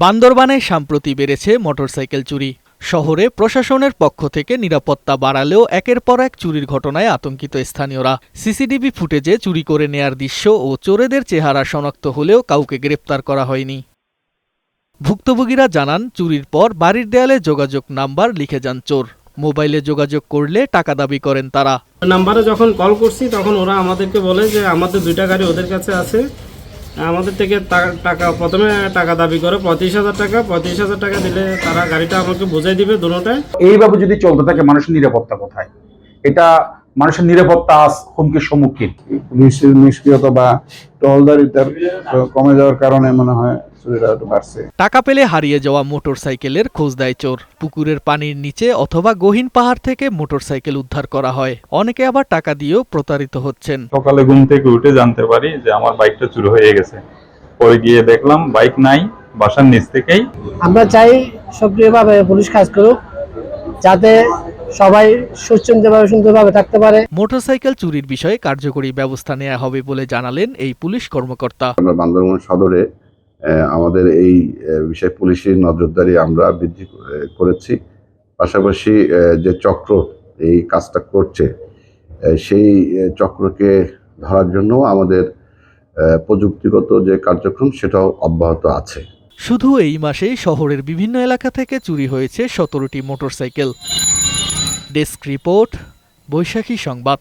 বান্দরবানে সাম্প্রতি বেড়েছে মোটরসাইকেল চুরি। শহরে প্রশাসনের পক্ষ থেকে নিরাপত্তা বাড়ালেও একের পর এক চুরির ঘটনায় আতঙ্কিত স্থানীয়রা। সিসিটিভি ফুটেজে চুরি করে নেয়ার দৃশ্য ও চোরেদের চেহারা শনাক্ত হলেও কাউকে গ্রেপ্তার করা হয়নি। ভুক্তভোগীরা জানান, চুরির পর বাড়ির দেয়ালে যোগাযোগ নাম্বার লিখে যান চোর। মোবাইলে যোগাযোগ করলে টাকা দাবি করেন তারা। নাম্বারে যখন কল করছি তখন ওরা আমাদেরকে বলে যে আমাদের 2টা গাড়ি ওদের কাছে আছে, আমাদের থেকে টাকা প্রথমে টাকা দাবি করে 35,000 টাকা। 35,000 টাকা দিলে তারা গাড়িটা আমাকে বুঝাই দিবে দুটোটায়। এইভাবে যদি চলতে থাকে মানুষের নিরাপত্তা কোথায়? এটা মানুষের নিরাপত্তা আজ হুমকির সম্মুখীন। পুলিশের নিষ্ক্রিয়তা বা টহলদারিতা কমে যাওয়ার কারণে মনে হয় চুরিটা একটু বাড়ছে। টাকা পেলে হারিয়ে যাওয়া মোটরসাইকেলের খোঁজ দেয় চোর। পুকুরের পানির নিচে অথবা গহীন পাহাড় থেকে মোটরসাইকেল উদ্ধার করা হয়। অনেকে আবার টাকা দিয়েও প্রতারিত হচ্ছেন। সকালে ঘুম থেকে উঠে জানতে পারি যে আমার বাইকটা চুরি হয়ে গেছে। পরে গিয়ে দেখলাম বাইক নাই, বাসার নিচ থেকেই। আমরা চাই সক্রিয়ভাবে পুলিশ কাজ করুক, যাতে সবাই সুন্দরভাবে থাকতে পারে। মোটরসাইকেল চুরির বিষয়ে কার্যকরী ব্যবস্থা নেওয়া হবে বলে জানালেন এই পুলিশ কর্মকর্তা। আমরা বান্দরবান সদরে আমাদের এই বিষয়ে পুলিশের নজরদারি আমরা বৃদ্ধি করেছি। পাশাপাশি যে চক্র এই কাজটা করছে সেই চক্রকে ধরার জন্য আমাদের প্রযুক্তিগত যে কার্যক্রম সেটাও অব্যাহত আছে। শুধু এই মাসেই শহরের বিভিন্ন এলাকা থেকে চুরি হয়েছে 17টি মোটরসাইকেল। ডেস্ক রিপোর্ট, বৈশাখী সংবাদ।